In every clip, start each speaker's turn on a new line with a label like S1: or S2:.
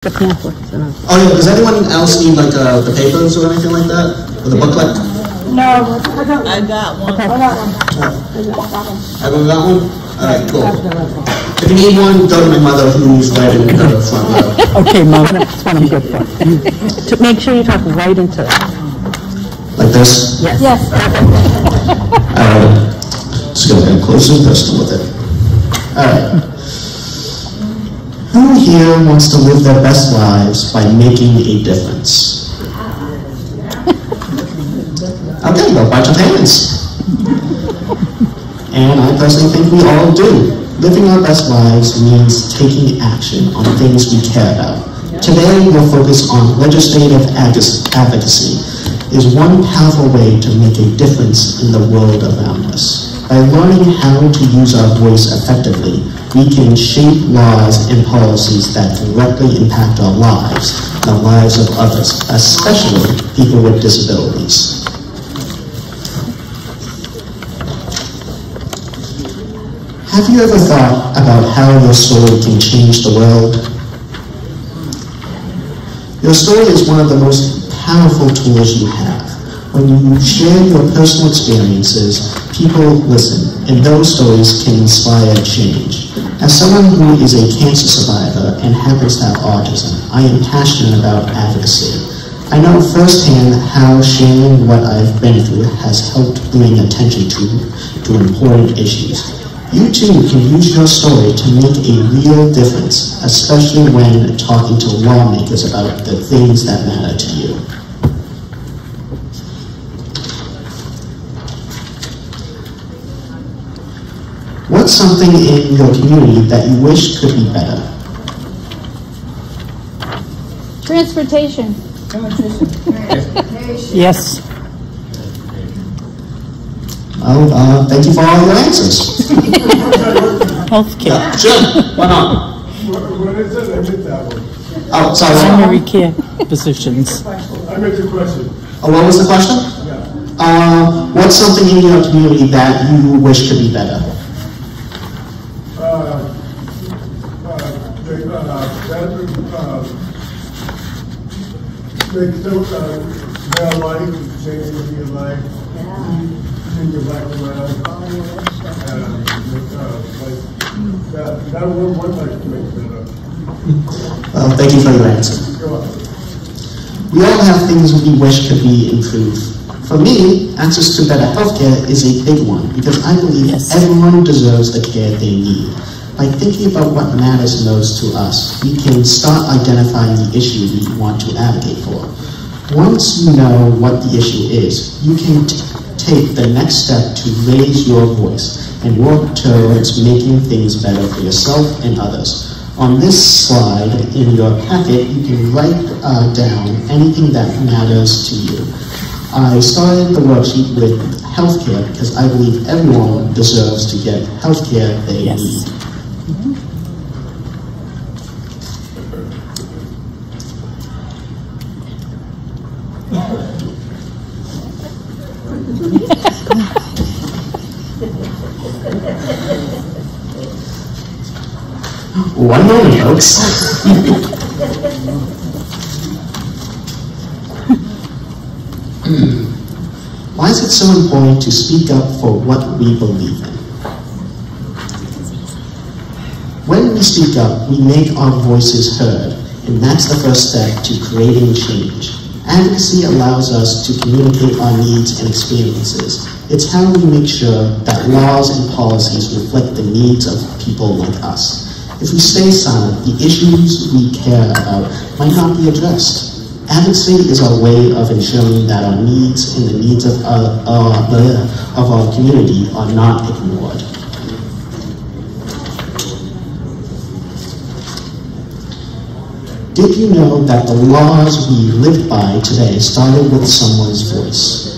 S1: The pamphlets.
S2: Oh yeah, does anyone else need like the papers or anything like that? Or the booklet?
S3: No,
S4: I got one.
S2: Everyone got one? Alright, cool. If you need one, go to my mother who's right in the front row.
S1: Okay, Mom, that's what I'm good for. To make sure you talk right into it.
S2: Like this?
S1: Yes.
S3: yes.
S2: Alright. Just gonna get close and personal with it. Alright. Who here wants to live their best lives by making a difference? Okay, a bunch of hands. And I personally think we all do. Living our best lives means taking action on things we care about. Today, we'll focus on legislative advocacy is one powerful way to make a difference in the world around us. By learning how to use our voice effectively, we can shape laws and policies that directly impact our lives and the lives of others, especially people with disabilities. Have you ever thought about how your story can change the world? Your story is one of the most powerful tools you have. When you share your personal experiences, people listen, and those stories can inspire change. As someone who is a cancer survivor and happens to have autism, I am passionate about advocacy. I know firsthand how sharing what I've been through has helped bring attention to important issues. You too can use your story to make a real difference, especially when talking to lawmakers about the things that matter to you. What's something in your community that you wish could be better?
S3: Transportation.
S1: Yes.
S2: Well, thank you for all your answers.
S1: Healthcare.
S2: Yeah, sure, why not?
S5: What is it? I missed that one.
S2: Oh, sorry.
S1: Primary care physicians.
S5: I missed the question.
S2: Oh, what was the question?
S5: Yeah.
S2: What's something in your community that you wish could be better?
S5: Their life, changing your life, changing your life around. That one life to make better.
S2: Well, thank you for your answer. We all have things we wish could be improved. For me, access to better healthcare is a big one because I believe everyone deserves the care they need. By thinking about what matters most to us, we can start identifying the issue we want to advocate for. Once you know what the issue is, you can take the next step to raise your voice and work towards making things better for yourself and others. On this slide in your packet, you can write down anything that matters to you. I started the worksheet with healthcare because I believe everyone deserves to get healthcare they need. One moment, folks. Why is it so important to speak up for what we believe in? When we speak up, we make our voices heard, and that's the first step to creating change. Advocacy allows us to communicate our needs and experiences. It's how we make sure that laws and policies reflect the needs of people like us. If we stay silent, the issues we care about might not be addressed. Advocacy is our way of ensuring that our needs and the needs of our community are not ignored. Did you know that the laws we live by today started with someone's voice?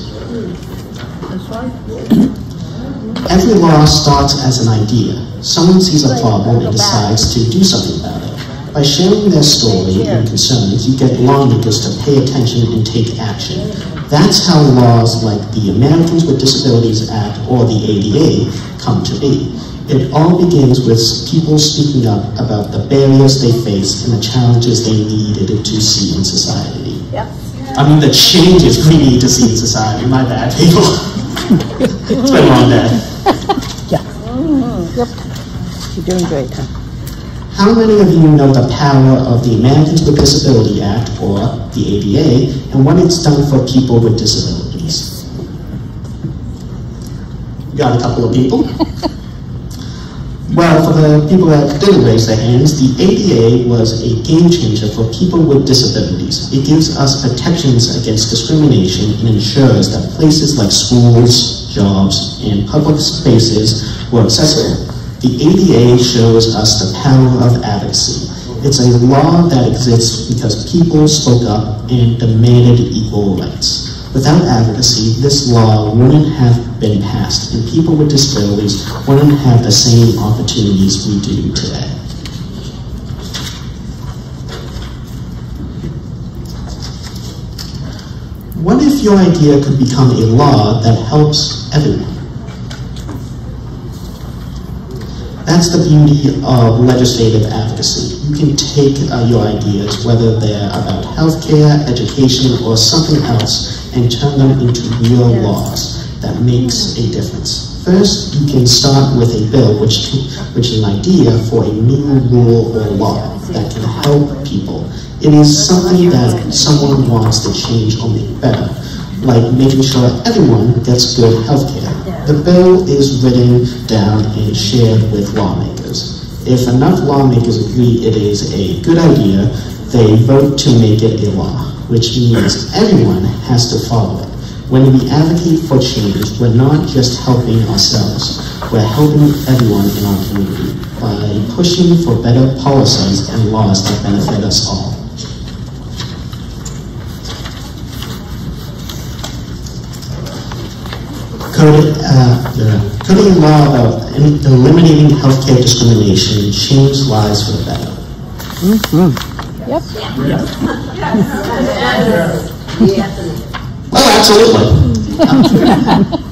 S2: Every law starts as an idea. Someone sees a problem and decides to do something about it. By sharing their story and concerns, you get lawmakers to pay attention and take action. That's how laws like the Americans with Disabilities Act or the ADA come to be. It all begins with people speaking up about the barriers they face and the challenges they needed to see in society.
S3: Yep.
S2: I mean, the changes we need to see in society. My bad, people. It's been a long day.
S1: Yep. You're doing great, huh?
S2: How many of you know the power of the Americans with Disability Act, or the ADA, and what it's done for people with disabilities? Got a couple of people. Well, for the people that didn't raise their hands, the ADA was a game changer for people with disabilities. It gives us protections against discrimination and ensures that places like schools, jobs, and public spaces were accessible. The ADA shows us the power of advocacy. It's a law that exists because people spoke up and demanded equal rights. Without advocacy, this law wouldn't have been passed, and people with disabilities wouldn't have the same opportunities we do today. What if your idea could become a law that helps everyone? That's the beauty of legislative advocacy. You can take your ideas, whether they're about healthcare, education, or something else, and turn them into real laws that makes a difference. First, you can start with a bill, which is an idea for a new rule or law that can help people. It is something that someone wants to change or make better, like making sure everyone gets good healthcare. The bill is written down and shared with lawmakers. If enough lawmakers agree it is a good idea, they vote to make it a law, which means everyone has to follow it. When we advocate for change, we're not just helping ourselves, we're helping everyone in our community by pushing for better policies and laws that benefit us all. Coding a law about eliminating healthcare discrimination change lives for the better.
S3: Yep.
S2: Well, absolutely.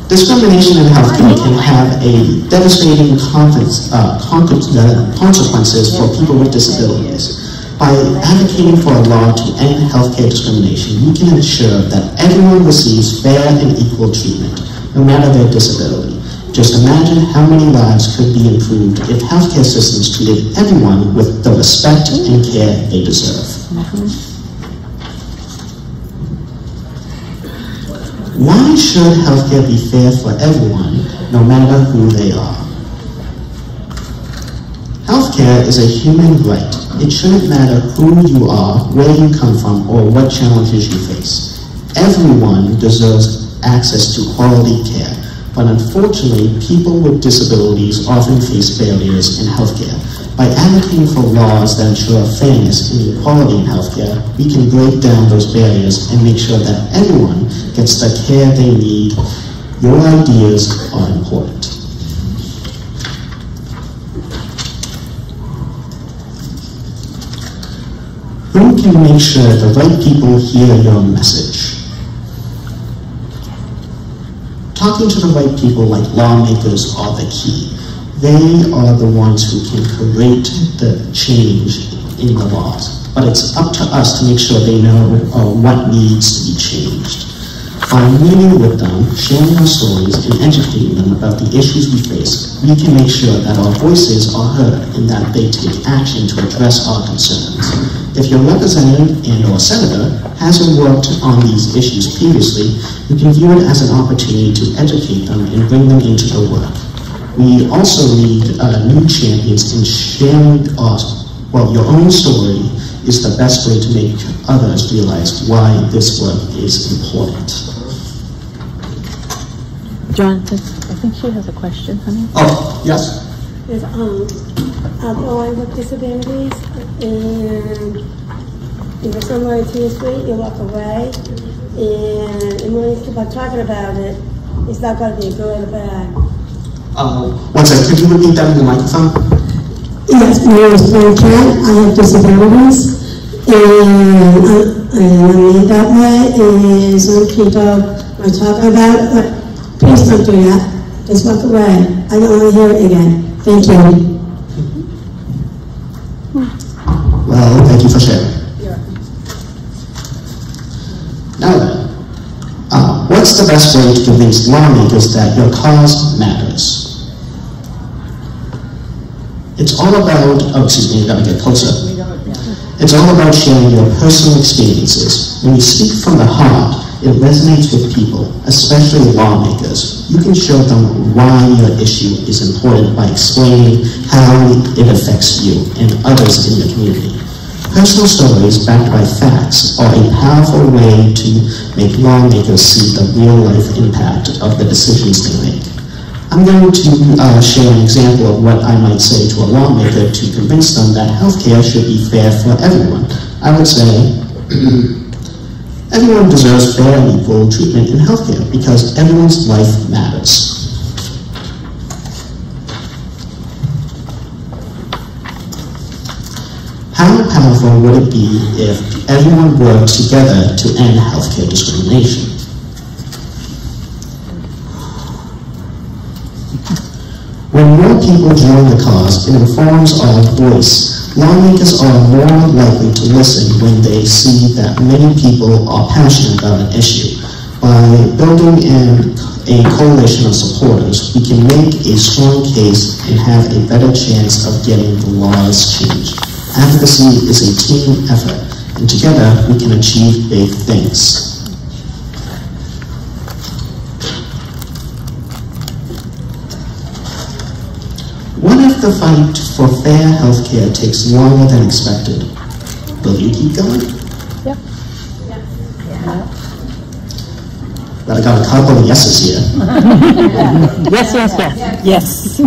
S2: Discrimination in healthcare can have a devastating consequences for people with disabilities. By advocating for a law to end healthcare discrimination, we can ensure that everyone receives fair and equal treatment, no matter their disability. Just imagine how many lives could be improved if healthcare systems treated everyone with the respect and care they deserve. Why should healthcare be fair for everyone, no matter who they are? Healthcare is a human right. It shouldn't matter who you are, where you come from, or what challenges you face. Everyone deserves access to quality care. But unfortunately, people with disabilities often face barriers in healthcare. By advocating for laws that ensure fairness and equality in healthcare, we can break down those barriers and make sure that everyone gets the care they need. Your ideas are important. Who can make sure the right people hear your message? Talking to the right people, like lawmakers, are the key. They are the ones who can create the change in the laws. But it's up to us to make sure they know what needs to be changed. By meeting with them, sharing our stories, and educating them about the issues we face, we can make sure that our voices are heard and that they take action to address our concerns. If your representative and/or senator hasn't worked on these issues previously, you can view it as an opportunity to educate them and bring them into the work. We also need new champions in sharing your own story is the best way to make others realize why this work is important.
S1: Jonathan, I think she has a question, honey.
S2: Oh, yes.
S4: Is outgoing with disabilities, and if you're somewhere to your street, you walk away, and when you keep on talking about it, it's not going to be good or bad.
S2: One second, could you repeat that in the microphone?
S4: Yes, my name is Frank Cat. I have disabilities, and I mean that way is when people are talking about it, please don't do that. Just walk away. I don't want to hear it again.
S1: Thank you.
S2: Well, thank you for sharing. Now then, what's the best way to convince lawmakers that your cause matters? It's all about, I gotta get closer. It's all about sharing your personal experiences. When you speak from the heart, it resonates with people, especially lawmakers. You can show them why your issue is important by explaining how it affects you and others in your community. Personal stories backed by facts are a powerful way to make lawmakers see the real-life impact of the decisions they make. I'm going to share an example of what I might say to a lawmaker to convince them that healthcare should be fair for everyone. I would say, everyone deserves fair and equal treatment in healthcare because everyone's life matters. How powerful would it be if everyone worked together to end healthcare discrimination? When more people join the cause, it informs our voice. Lawmakers are more likely to listen when they see that many people are passionate about an issue. By building a coalition of supporters, we can make a strong case and have a better chance of getting the laws changed. Advocacy is a team effort, and together we can achieve big things. What if the fight for fair healthcare takes longer than expected? Will you keep going?
S3: Yep.
S2: But I got a couple of yeses here.
S1: Yes, yes, yes. Yes.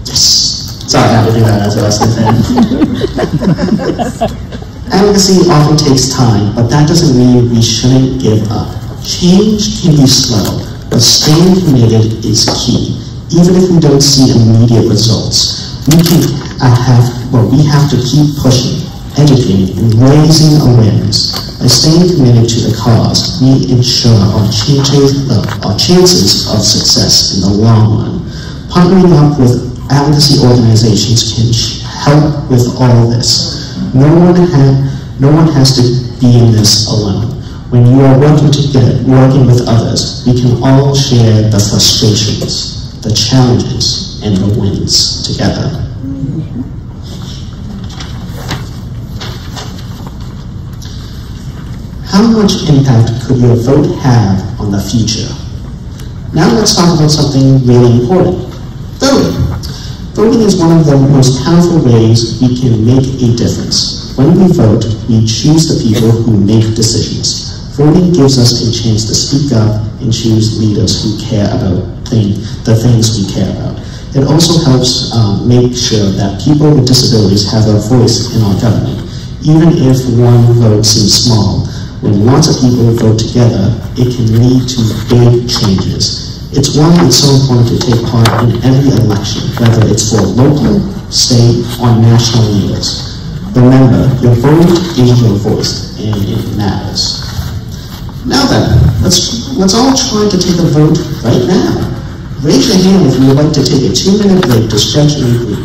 S2: Yes. Sorry, I had to do that as I was thinking. Advocacy often takes time, but that doesn't mean we shouldn't give up. Change can be slow, but staying committed is key. Even if we don't see immediate results, we have to keep pushing, educating, and raising awareness. By staying committed to the cause, we ensure our chances of success in the long run. Partnering up with advocacy organizations can help with all this. No one has to be in this alone. When you are working with others, we can all share the frustrations, the challenges, and the wins together. How much impact could your vote have on the future? Now let's talk about something really important. Voting. Voting is one of the most powerful ways we can make a difference. When we vote, we choose the people who make decisions. Voting gives us a chance to speak up and choose leaders who care about the things we care about. It also helps make sure that people with disabilities have a voice in our government. Even if one vote seems small, when lots of people vote together, it can lead to big changes. It's why it's so important to take part in every election, whether it's for local, state, or national leaders. Remember, your vote is your voice, and it matters. Now then, let's all try to take a vote right now. Raise your hand if you would like to take a 2-minute break to stretch and regroup.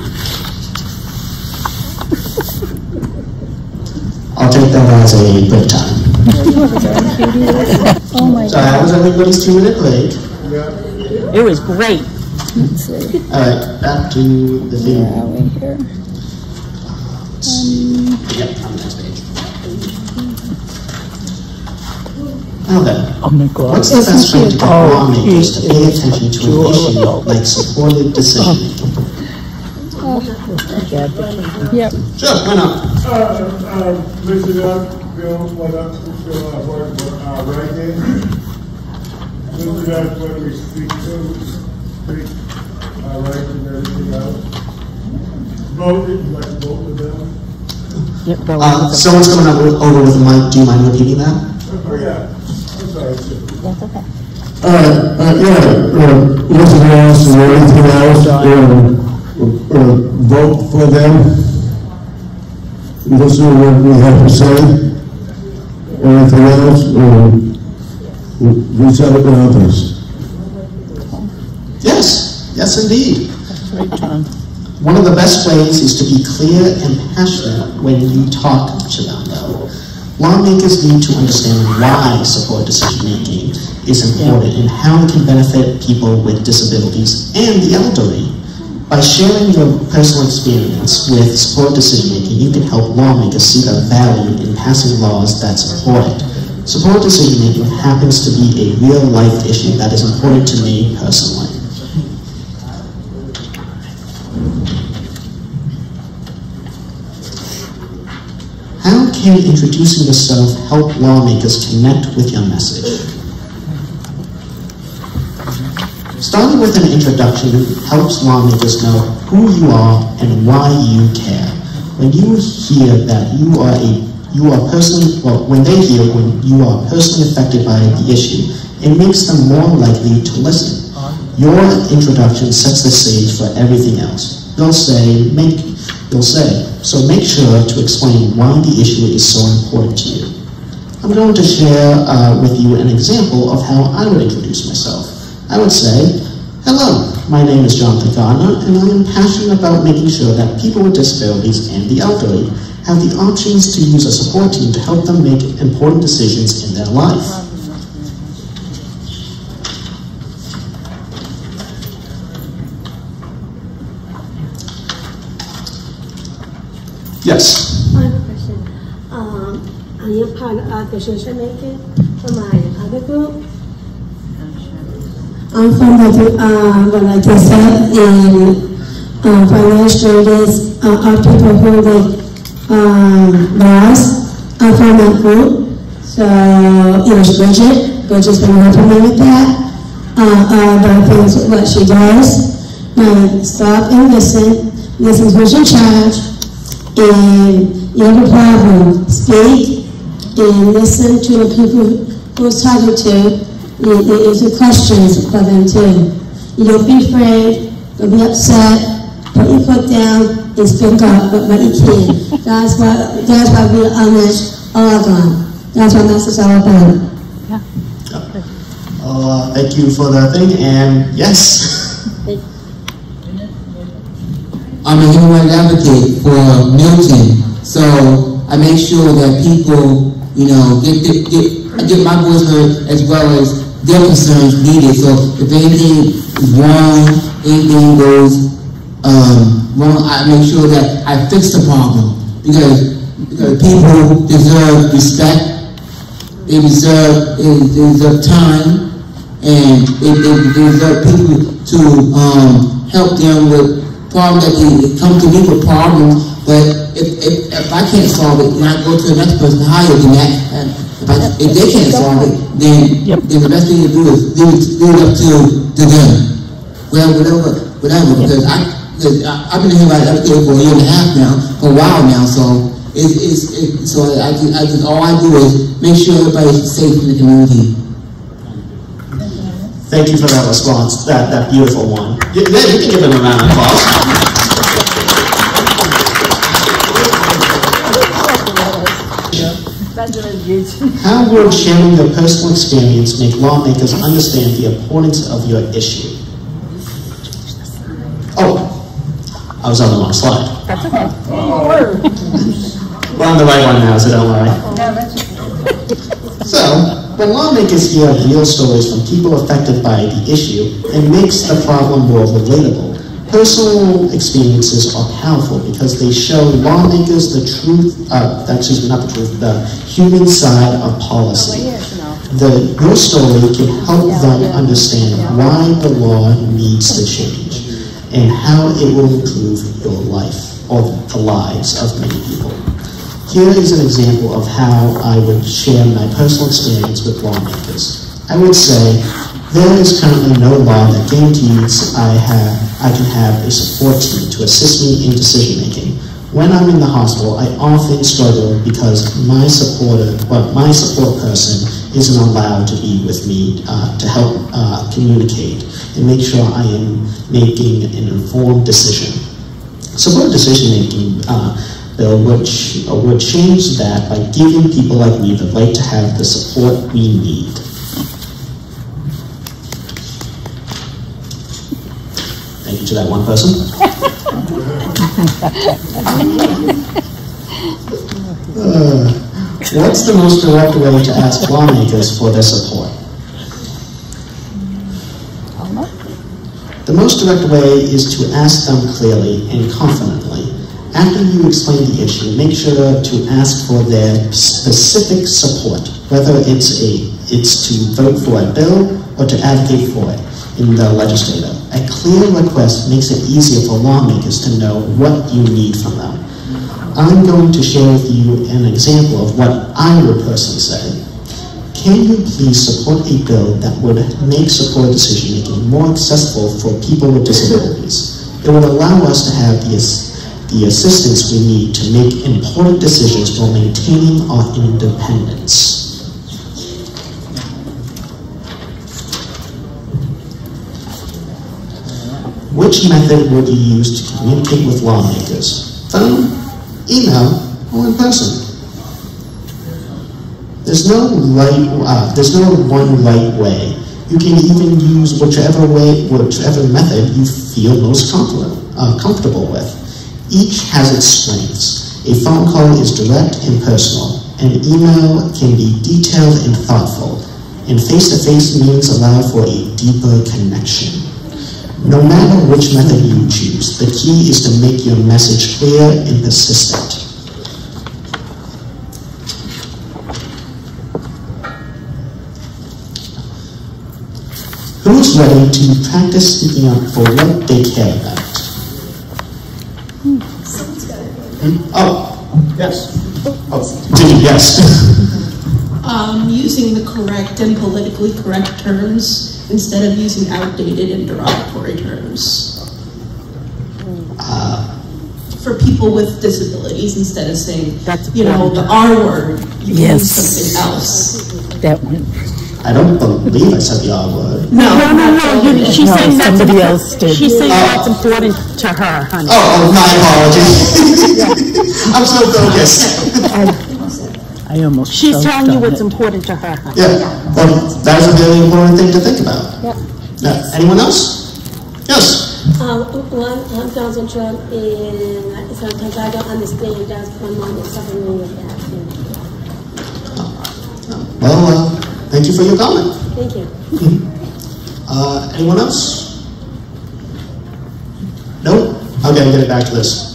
S2: I'll take that as a break time.
S3: Oh my
S2: So how was everybody's 2-minute break?
S1: It was great.
S3: Let's see.
S2: All right, back to the theme.
S3: Where are we here?
S2: Yep, on the next page. Now then,
S1: Oh my God.
S2: what's the best way to get
S1: Oh,
S2: lawmakers to pay
S1: it's
S2: attention to an issue like supported decision making?
S3: Yep.
S2: Sure, why not?
S5: Listen up, Bill, what up, right there. Listen up when we speak our rights and everything else. Vote, you like to vote with them?
S1: Yep,
S2: Someone's coming up over with the mic. Do you mind repeating that?
S5: Oh, yeah. I'm sorry, sir.
S3: That's okay.
S6: Nothing else or anything else, vote for them. Listen to what we have to say. Anything else, reach out to others.
S2: Yes, yes indeed. One of the best ways is to be clear and passionate when you talk to them, though. Lawmakers need to understand why support decision-making is important and how it can benefit people with disabilities and the elderly. By sharing your personal experience with support decision-making, you can help lawmakers see the value in passing laws that support it. Support decision-making happens to be a real-life issue that is important to me personally. How can introducing yourself help lawmakers connect with your message? Starting with an introduction helps lawmakers know who you are and why you care. When you hear that when they hear when you are personally affected by the issue, it makes them more likely to listen. Your introduction sets the stage for everything else. You'll say, so make sure to explain why the issue is so important to you. I'm going to share with you an example of how I would introduce myself. I would say, hello, my name is Jonathan Gardner, and I am passionate about making sure that people with disabilities and the elderly have the options to use a support team to help them make important decisions in their life. Yes?
S4: I have a question. I am part of decision making for my other group. I'm from like I said, in financial aid are people who lost. I'm from that group. So it was Bridget's been helping me with that. Other things, what she does, stop and listen who's in charge, and you have a problem, speak, and listen to the people who's talking to. It's a questions for them too. You don't be afraid, don't be upset, put your foot down and speak up, but you can. That's why we honest all gone. That's what this is all about.
S2: Thank you for that thing, and yes.
S7: I'm a human rights advocate for Milton, so I make sure that people, get my voice heard as well as their concerns needed. So if anything is wrong, anything goes wrong, I make sure that I fix the problem, because people deserve respect, they deserve time, and they deserve people to help them with problems that they come to me with problems. But if I can't solve it, then I go to the next person higher than that. And if they can't solve it, then the best thing to do is leave it up to them. Well, whatever. Because I've been here by advocating for a year and a half now, for a while now. So all I do is make sure everybody's safe in the community.
S2: Thank you for that response, that beautiful one. Yeah, you can give him a round of applause. How will sharing your personal experience make lawmakers understand the importance of your issue? Oh, I was on the wrong slide.
S1: That's okay.
S2: We're on the right one now, so don't worry. So, when lawmakers hear real stories from people affected by the issue, it makes the problem more relatable. Personal experiences are powerful because they show lawmakers the truth, the human side of policy. Your story can help them understand why the law needs to change and how it will improve your life or the lives of many people. Here is an example of how I would share my personal experience with lawmakers. I would say, there is currently no law that guarantees I can have a support team to assist me in decision making. When I'm in the hospital, I often struggle because my support person isn't allowed to be with me to help communicate and make sure I am making an informed decision. Support decision making bill would change that by giving people like me the right to have the support we need. Thank you to that one person. What's the most direct way to ask lawmakers for their support? The most direct way is to ask them clearly and confidently. After you explain the issue, make sure to ask for their specific support, whether it's to vote for a bill or to advocate for it in the legislature. A clear request makes it easier for lawmakers to know what you need from them. I'm going to share with you an example of what I would personally say. Can you please support a bill that would make support decision-making more accessible for people with disabilities? It would allow us to have the assistance we need to make important decisions while maintaining our independence. Which method would you use to communicate with lawmakers? Phone, email, or in person? There's no one right way. You can even use whichever method you feel most comfortable with. Each has its strengths. A phone call is direct and personal. An email can be detailed and thoughtful. And face-to-face meetings allow for a deeper connection. No matter which method you choose, the key is to make your message clear and persistent. Who's ready to practice speaking up for what they care about? Oh, yes. Oh, did you? Yes.
S8: Using the correct and politically correct terms instead of using outdated and derogatory terms. For people with disabilities, instead of saying, the R word, you can use something else.
S3: That one.
S2: I don't believe I said the R word.
S8: No.
S1: She's saying that's
S3: somebody else did.
S1: She's saying that's important to her, honey.
S2: Oh, my apologies. I'm so focused.
S3: I almost.
S1: She's telling you what's important to her, honey.
S2: Yeah, well, that's a very important thing to think about.
S4: Yep.
S2: Anyone else? Yes.
S4: I'm Donald Trump, and sometimes I don't understand. That's my mom is suffering with that.
S2: Well, thank you for your comment.
S4: Thank you.
S2: Anyone else? No? Okay, I'll get it back to this.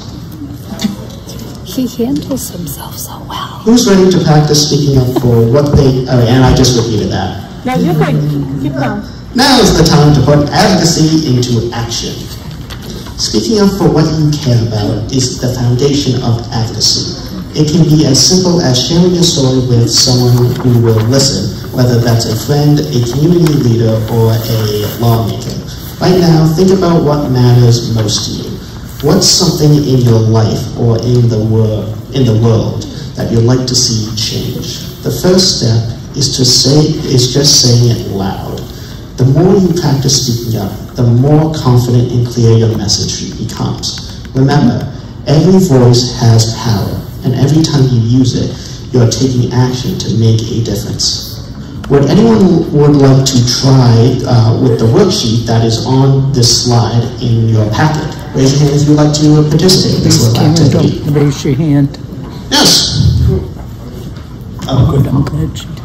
S3: He handles himself so well.
S2: Who's ready to practice speaking up for what they, and I just repeated that.
S1: No, you're good. Keep going.
S2: Now is the time to put advocacy into action. Speaking up for what you care about is the foundation of advocacy. It can be as simple as sharing your story with someone who will listen, whether that's a friend, a community leader, or a lawmaker. Right now, think about what matters most to you. What's something in your life or in the world that you'd like to see change? The first step is just saying it loud. The more you practice speaking up, the more confident and clear your message becomes. Remember, every voice has power, and every time you use it, you're taking action to make a difference. Would anyone like to try with the worksheet that is on this slide in your packet? Raise your hand if you'd like to participate in this little activity.
S3: Raise your hand.
S2: Yes. Oh,
S3: Good, I'm glad you did.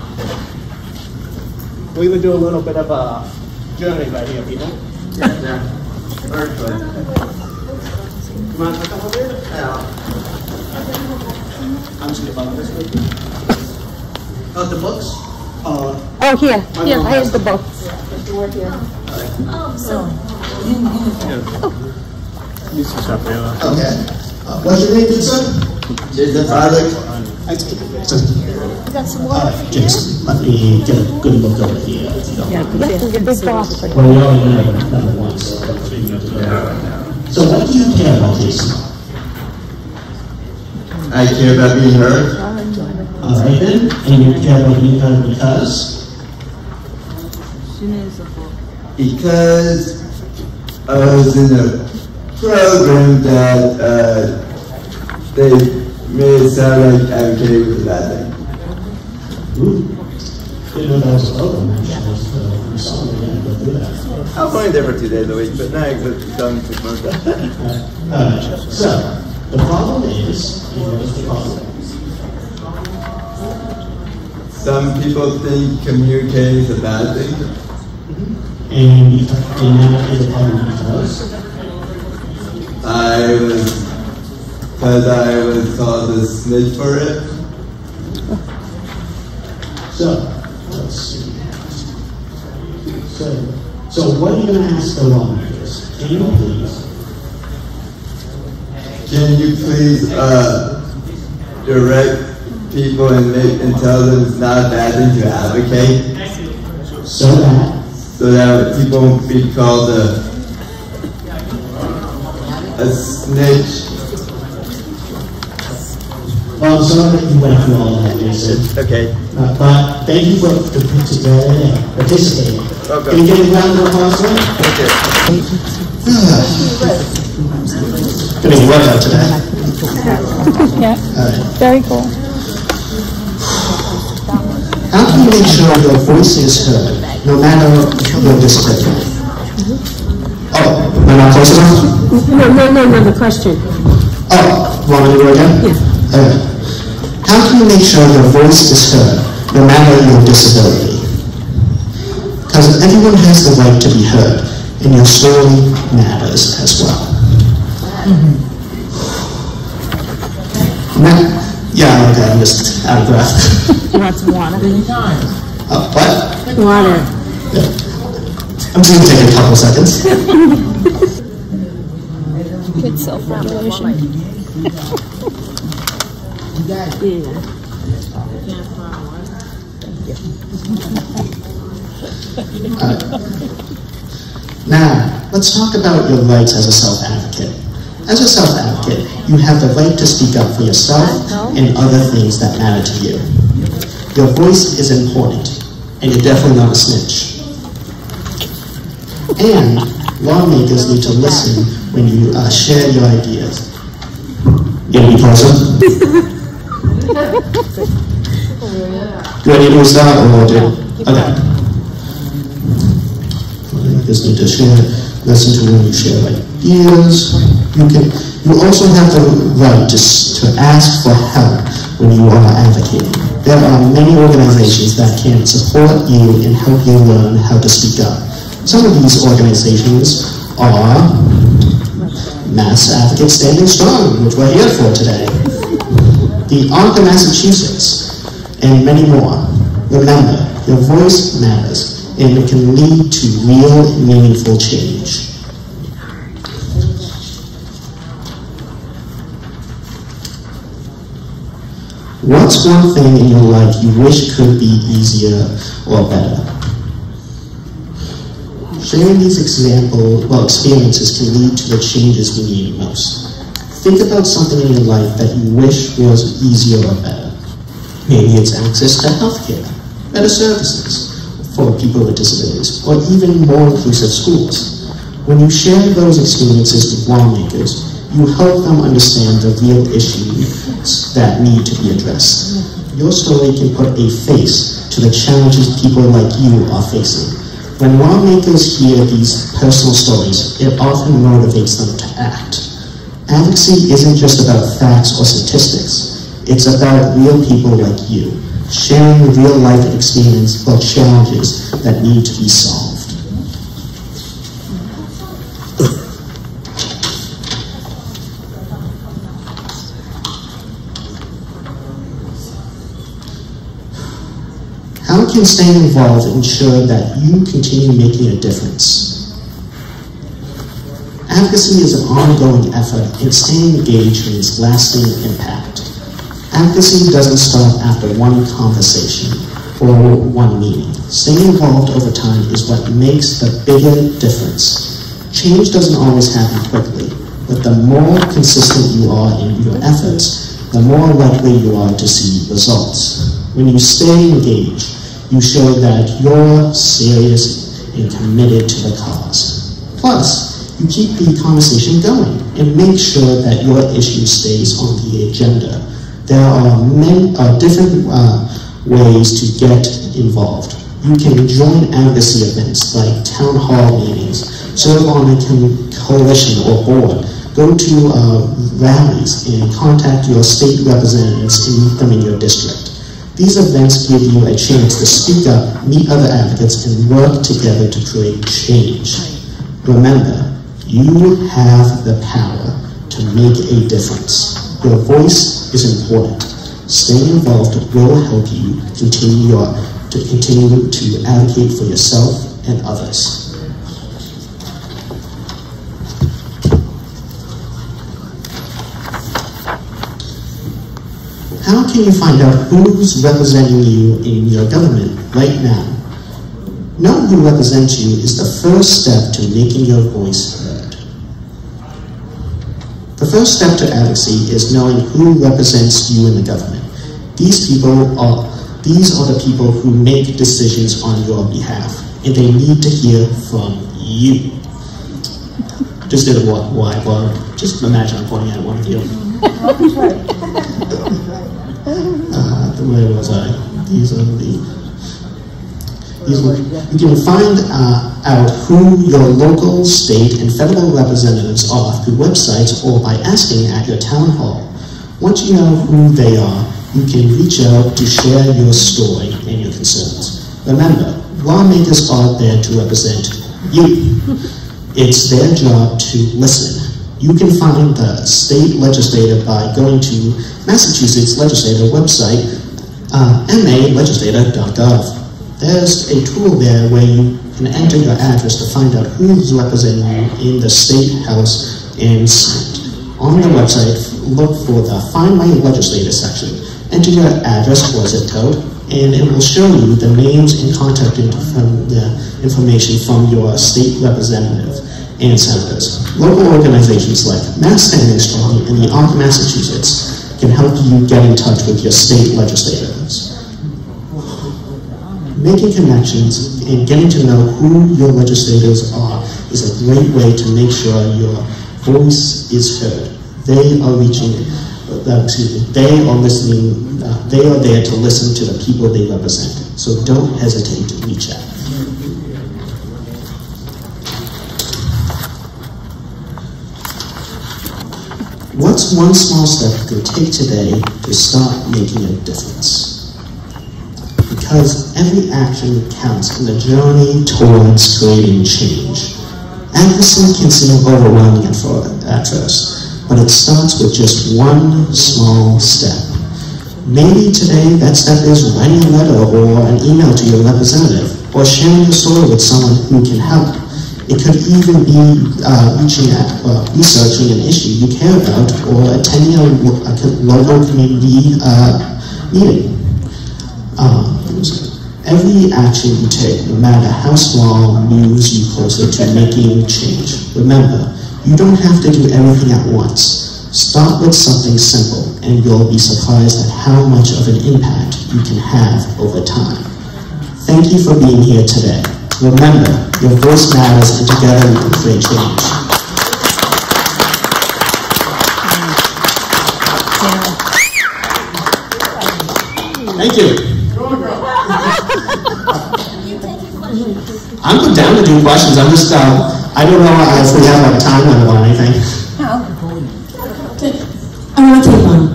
S9: We would do a little bit of a journey right here, people. Yeah. Very good. Come on, come over here. I'm just going to follow this with you. Oh, the books?
S1: Oh, here. Here, here's the book.
S2: Okay. What's your name, good sir? Jason Farley. Jason, let me get a good look over here. Well, we already know number one, so what do you care about, Jason?
S10: I care about being heard.
S2: All right then, and you care about being heard because?
S10: Because I was in a program that they made it sound like advocating was a bad thing.
S2: Ooh, didn't know that was a program, actually. sorry, I gotta go through that.
S10: I was only there for 2 days a week, but now I could done 6 months.
S2: So, the problem is, what is the problem?
S10: Some people think communicating is a bad thing.
S2: And now is a problem because?
S10: Because I was called a snitch for it.
S2: So, let's see. So what are you going to ask the lawmakers? Can you please?
S10: Can you please direct people and tell them it's not a bad thing to advocate?
S2: So
S10: that people won't be called a snitch.
S2: Well, I'm sorry that you went through all that, Jason.
S10: Okay.
S2: But thank you for participating.
S10: Okay.
S2: Can you give a round of applause for it?
S10: Okay.
S2: Gonna be workout today.
S3: Yeah, very cool.
S2: How can you make sure your voice is heard, no matter your disability? Oh, am I not close enough?
S1: No, the question.
S2: Oh, want me to go again?
S1: Yeah.
S2: How can you make sure your voice is heard, no matter your disability? Because everyone has the right to be heard, and your story matters as well. Yeah, okay, I'm just out of breath.
S1: You want some water?
S2: What?
S1: Water.
S2: Yeah. I'm just going to take a couple seconds.
S3: Good self-regulation.
S2: Now, let's talk about your rights as a self-advocate. As a self-advocate, you have the right to speak up for yourself and other things that matter to you. Your voice is important, and you're definitely not a snitch. And lawmakers need to listen when you share your ideas. You gonna be closer? Do I need to start or do? Okay. Lawmakers need to listen to when you share ideas. You also have the right to ask for help when you are advocating. There are many organizations that can support you and help you learn how to speak up. Some of these organizations are Mass Advocates Standing Strong, which we're here for today, the Arc of Massachusetts, and many more. Remember, your voice matters, and it can lead to real, meaningful change. What's one thing in your life you wish could be easier or better? Sharing these experiences can lead to the changes we need most. Think about something in your life that you wish was easier or better. Maybe it's access to healthcare, better services for people with disabilities, or even more inclusive schools. When you share those experiences with lawmakers, you help them understand the real issues that need to be addressed. Your story can put a face to the challenges people like you are facing. When lawmakers hear these personal stories, it often motivates them to act. Advocacy isn't just about facts or statistics. It's about real people like you, sharing real-life experience or challenges that need to be solved. How can staying involved ensure that you continue making a difference? Advocacy is an ongoing effort, and staying engaged means lasting impact. Advocacy doesn't stop after one conversation or one meeting. Staying involved over time is what makes the bigger difference. Change doesn't always happen quickly, but the more consistent you are in your efforts, the more likely you are to see results. When you stay engaged, you show that you're serious and committed to the cause. Plus, you keep the conversation going and make sure that your issue stays on the agenda. There are many different ways to get involved. You can join advocacy events like town hall meetings, serve on a coalition or board, go to rallies and contact your state representatives to meet them in your district. These events give you a chance to speak up, meet other advocates, and work together to create change. Remember, you have the power to make a difference. Your voice is important. Staying involved will help you continue to advocate for yourself and others. How can you find out who's representing you in your government right now? Knowing who represents you is the first step to making your voice heard. The first step to advocacy is knowing who represents you in the government. These are the people who make decisions on your behalf, and they need to hear from you. Just did a wide bar. Just imagine I'm pointing at one of you. Where was I? You can find out who your local, state, and federal representatives are through websites or by asking at your town hall. Once you know who they are, you can reach out to share your story and your concerns. Remember, lawmakers are there to represent you. It's their job to listen. You can find the state legislator by going to Massachusetts legislator website, malegislator.gov. There's a tool there where you can enter your address to find out who's representing you in the state house and senate. On the website, look for the Find My Legislator section. Enter your address or zip code, and it will show you the names and contact information from your state representative and senators. Local organizations like Mass Standing Strong and the Arc Massachusetts can help you get in touch with your state legislators. Making connections and getting to know who your legislators are is a great way to make sure your voice is heard. They are listening, they are there to listen to the people they represent. So don't hesitate to reach out. What's one small step you can take today to start making a difference? Because every action counts in the journey towards creating change. Advocacy can seem overwhelming at first, but it starts with just one small step. Maybe today that step is writing a letter or an email to your representative, or sharing your story with someone who can help. It could even be researching an issue you care about, or attending a local community meeting. Every action you take, no matter how small, moves you closer to making change. Remember, you don't have to do everything at once. Start with something simple, and you'll be surprised at how much of an impact you can have over time. Thank you for being here today. Remember, your voice matters, and together we can create change. Thank you. I'm down to do questions. I'm just, I don't know if we have like a time limit on anything.
S4: I want to take one.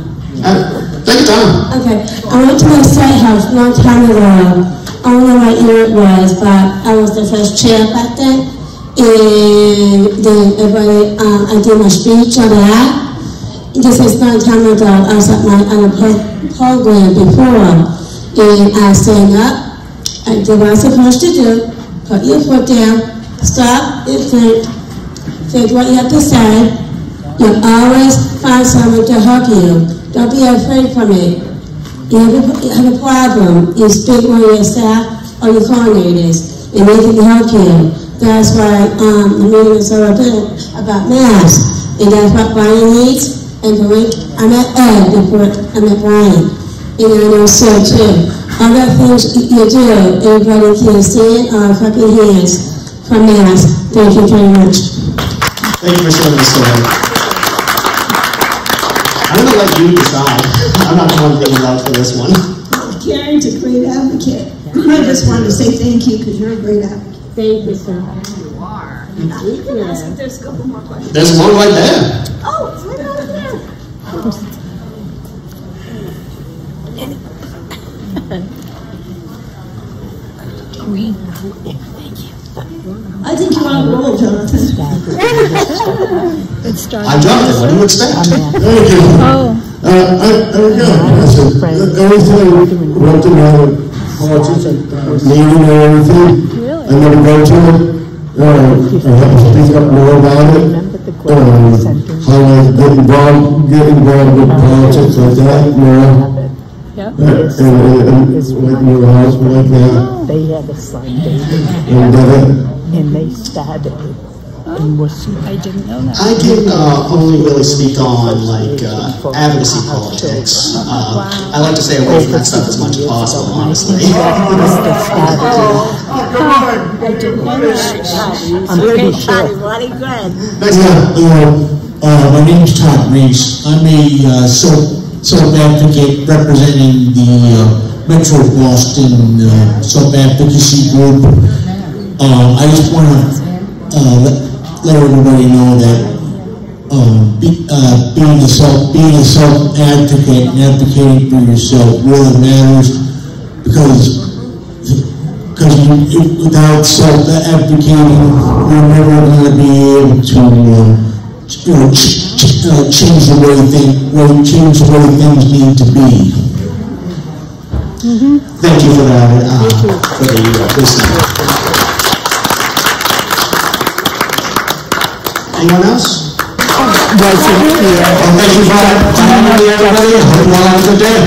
S2: Take your time.
S4: Okay. I went to my state house a long time ago. I don't know what year it was, but I was the first chair back then. And then everybody, I did my speech on that. This is a long time ago. I was on a program before, and I stand up. I did what I'm supposed to do. Put your foot down. Stop and think what you have to say. You'll always find someone to help you. Don't be afraid from it. You have a problem, you speak with your staff or your coordinators, and they can help you. That's why the meeting is so about masks, and that's what Brian needs. And I met Ed before I met Brian, and I know Sue too. Other things you do, everybody can stand or clap your hands for masks. Thank you very much.
S2: Thank you for sharing the story. I'm going to let you decide. I'm not the one getting out for this one.
S4: Gary's a great advocate.
S8: I just wanted to say thank you because you're a great advocate.
S4: Thank you, sir.
S8: You are. You can ask if there's a couple more questions.
S2: There's one right there.
S8: Oh, it's right over there. I think you're on a roll, Jonathan.
S2: I dropped it. What do you expect?
S6: Thank you.
S3: Oh.
S6: Everything went together, parties and meeting and everything. I never go to it. I have to speak up more about it. How I get involved with politics like that, and like your husband like that.
S1: They had a son, and they started it.
S3: I didn't know that.
S2: I can only really speak on like advocacy politics. I like to stay away from that stuff as much as possible, honestly.
S3: I didn't know that.
S1: I'm pretty sure.
S11: My name is Todd Reese. I'm a self-advocate representing the Metro Boston self-advocacy group. I just want to let everybody know that being a self-advocate and advocating for yourself really matters, because without self-advocating, you're never going to be able to change the way things need to be.
S2: Thank you for that. For the listening. Anyone else?
S1: Was it here?
S2: Thank you for that. Everybody. Hope you all have a good day.